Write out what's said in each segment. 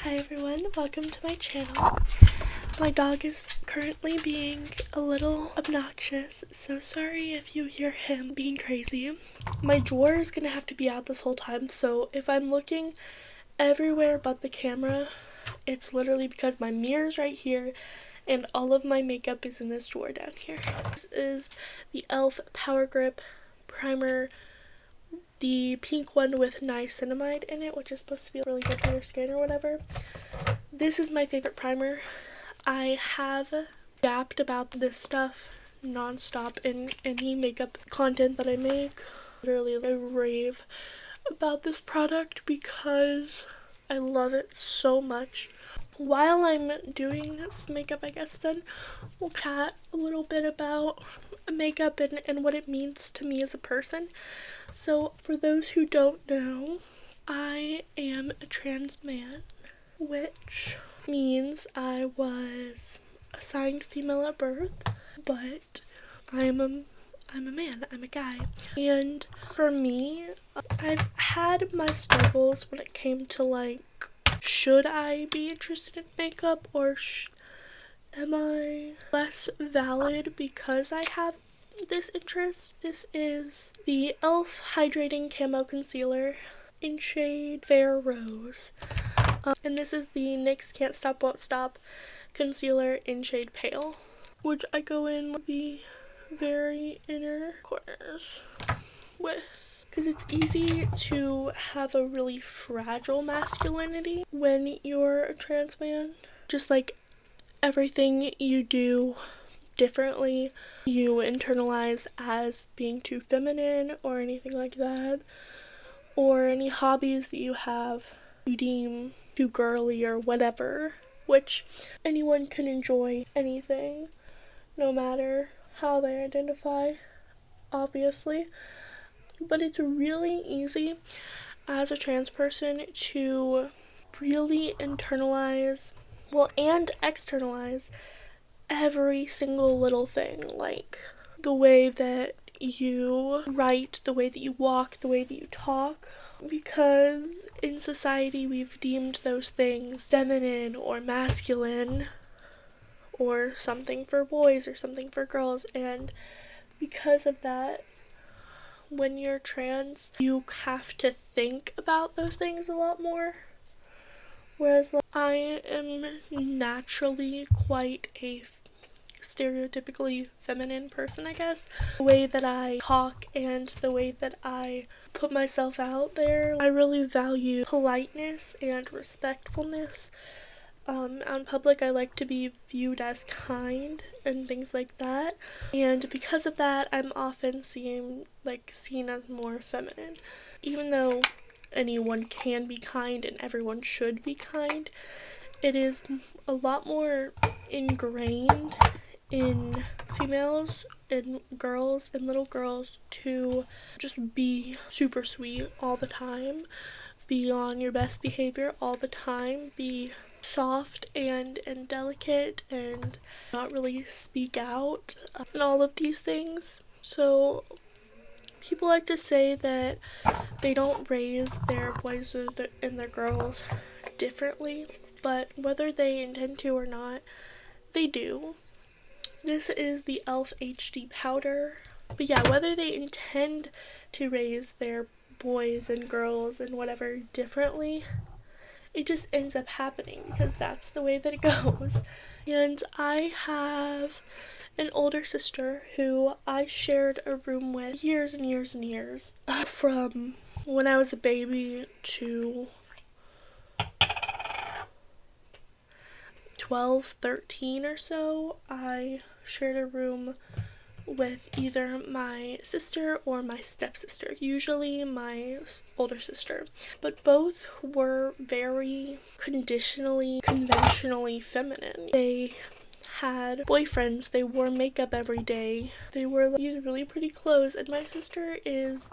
Hi everyone, welcome to my channel. My dog is currently being a little obnoxious, so sorry if you hear him being crazy. My drawer is gonna have to be out this whole time, so if I'm looking everywhere but the camera, it's literally because my mirror's right here and all of my makeup is in this drawer down here. This is the e.l.f. Power Grip Primer, the pink one with niacinamide in it, which is supposed to be really good for your skin or whatever. This is my favorite primer. I have yapped about this stuff non-stop in any makeup content that I make. Literally, I rave about this product because I love it so much. While I'm doing this makeup, I guess then we'll chat a little bit about makeup and what it means to me as a person. So for those who don't know, I am a trans man, which means I was assigned female at birth, but I'm a man, I'm a guy. And for me, I've had my struggles when it came to like, should I be interested in makeup or am I less valid because I have this interest? This is the e.l.f. Hydrating Camo Concealer in shade Fair Rose. And this is the NYX Can't Stop Won't Stop Concealer in shade Pale, which I go in the very inner corners with, because it's easy to have a really fragile masculinity when you're a trans man. Just like everything you do differently, you internalize as being too feminine or anything like that, or any hobbies that you have you deem too girly or whatever, which anyone can enjoy anything no matter how they identify, obviously. But it's really easy as a trans person to really internalize, well, and externalize every single little thing, like the way that you write, the way that you walk, the way that you talk, because in society we've deemed those things feminine or masculine or something for boys or something for girls, and because of that, when you're trans, you have to think about those things a lot more. Whereas like, I am naturally quite a stereotypically feminine person, I guess. The way that I talk and the way that I put myself out there, I really value politeness and respectfulness. Out in public, I like to be viewed as kind and things like that, and because of that, I'm often seen as more feminine. Even though anyone can be kind and everyone should be kind, it is a lot more ingrained in females and girls and little girls to just be super sweet all the time, be on your best behavior all the time, be soft and delicate and not really speak out, and all of these things. So people like to say that they don't raise their boys and their girls differently, but whether they intend to or not, they do. This is the e.l.f. HD powder. But yeah, whether they intend to raise their boys and girls and whatever differently, it just ends up happening because that's the way that it goes. And I have an older sister who I shared a room with years and years and years. From when I was a baby to 12, 13 or so, I shared a room with either my sister or my stepsister, usually my older sister, but both were very conventionally feminine. They had boyfriends, they wore makeup every day, they wore these really pretty clothes, and my sister is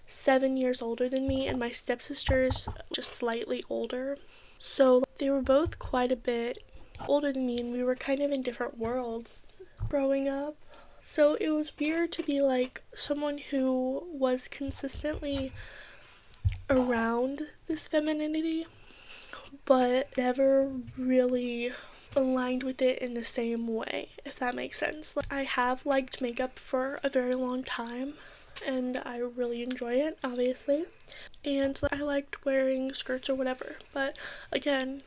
7 years older than me and my stepsister is just slightly older, so they were both quite a bit older than me and we were kind of in different worlds growing up. So it was weird to be like someone who was consistently around this femininity, but never really aligned with it in the same way, if that makes sense. Like, I have liked makeup for a very long time and I really enjoy it, obviously, and I liked wearing skirts or whatever, but again,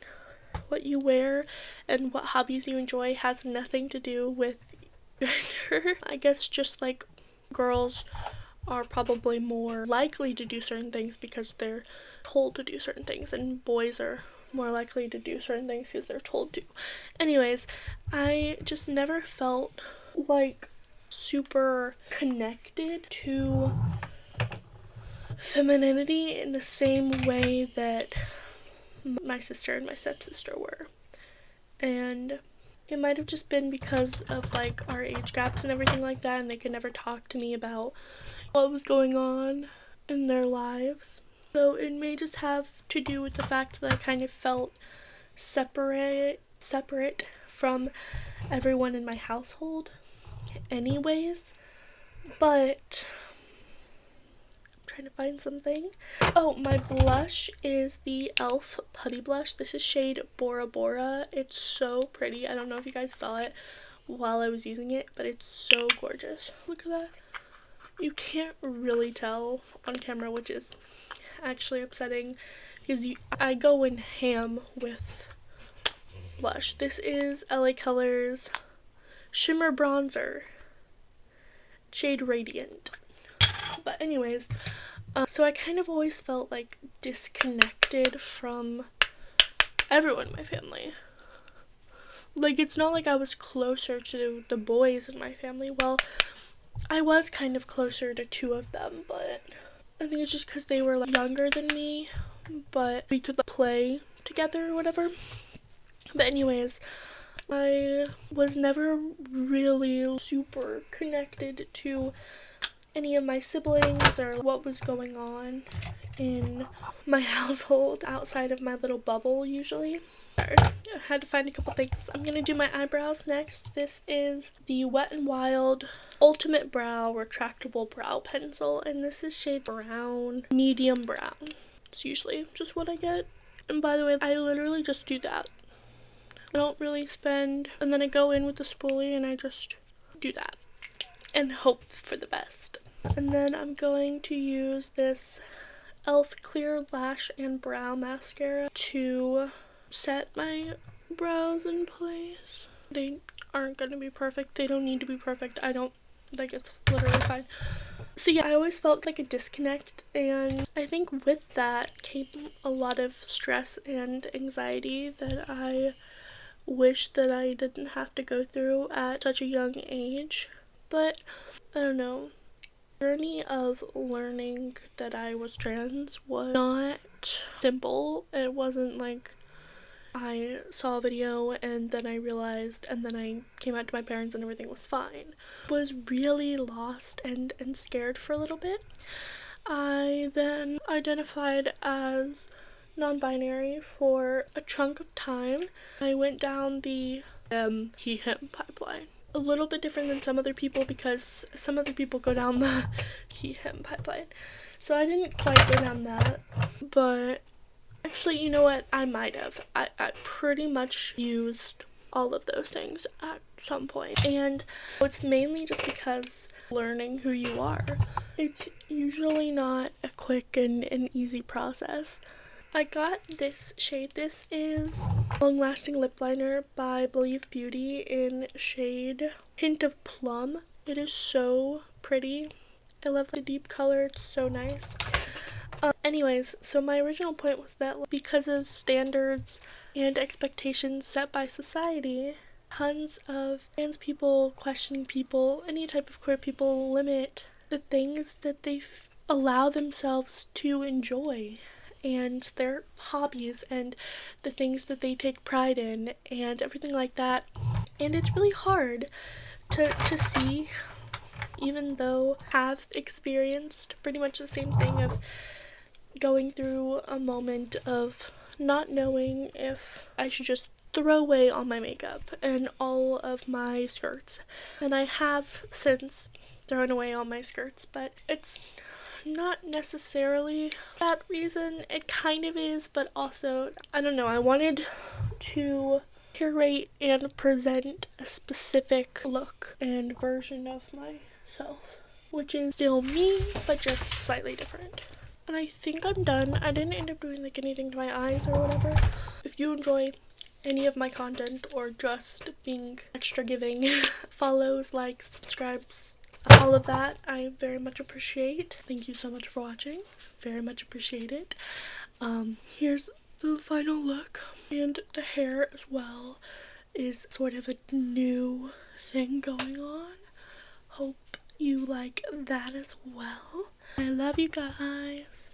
what you wear and what hobbies you enjoy has nothing to do with gender. I guess just like girls are probably more likely to do certain things because they're told to do certain things, and boys are more likely to do certain things because they're told to. Anyways, I just never felt like super connected to femininity in the same way that my sister and my stepsister were. And it might have just been because of like our age gaps and everything like that, and they could never talk to me about what was going on in their lives. So it may just have to do with the fact that I kind of felt separate from everyone in my household anyways. But I'm trying to find something. Oh, my blush is the e.l.f. Putty Blush. This is shade Bora Bora. It's so pretty. I don't know if you guys saw it while I was using it, but it's so gorgeous. Look at that. You can't really tell on camera, which is actually upsetting because I go in ham with blush. This is LA Colors Shimmer Bronzer, shade Radiant. But anyways, so I kind of always felt like disconnected from everyone in my family. Like, it's not like I was closer to the boys in my family. Well, I was kind of closer to two of them, but I think it's just because they were like younger than me, but we could like, play together or whatever. But anyways, I was never really super connected to any of my siblings or what was going on in my household outside of my little bubble usually. I had to find a couple things. I'm gonna do my eyebrows next. This is the Wet n Wild Ultimate Brow Retractable Brow Pencil, and this is shade brown, medium brown. It's usually just what I get. And by the way, I literally just do that. I don't really spend, and then I go in with the spoolie and I just do that and hope for the best. And then I'm going to use this e.l.f. Clear Lash and Brow Mascara to set my brows in place. They aren't going to be perfect. They don't need to be perfect. I don't, like, it's literally fine. So yeah, I always felt like a disconnect, and I think with that came a lot of stress and anxiety that I wish that I didn't have to go through at such a young age. But I don't know. The journey of learning that I was trans was not simple. It wasn't like I saw a video and then I realized and then I came out to my parents and everything was fine. I was really lost and scared for a little bit. I then identified as non-binary for a chunk of time. I went down the he/him pipeline. A little bit different than some other people because some other people go down the he/him pipeline. So I didn't quite go down that, but actually, you know what? I might have. I pretty much used all of those things at some point. And it's mainly just because learning who you are. It's usually not a quick and an easy process. I got this shade. This is Long Lasting Lip Liner by Believe Beauty in shade Hint of Plum. It is so pretty. I love the deep color. It's so nice. Anyways, so my original point was that because of standards and expectations set by society, tons of trans people, questioning people, any type of queer people limit the things that they allow themselves to enjoy and their hobbies and the things that they take pride in and everything like that. And it's really hard to see, even though I have experienced pretty much the same thing of going through a moment of not knowing if I should just throw away all my makeup and all of my skirts. And I have since thrown away all my skirts, but it's not necessarily that reason. It kind of is, but also, I don't know, I wanted to curate and present a specific look and version of myself, which is still me, but just slightly different. And I think I'm done. I didn't end up doing like anything to my eyes or whatever. If you enjoy any of my content or just being extra giving, follows, likes, subscribes, all of that, I very much appreciate. Thank you so much for watching. Very much appreciate it. Here's the final look, and the hair as well is sort of a new thing going on. Hope you like that as well. I love you guys.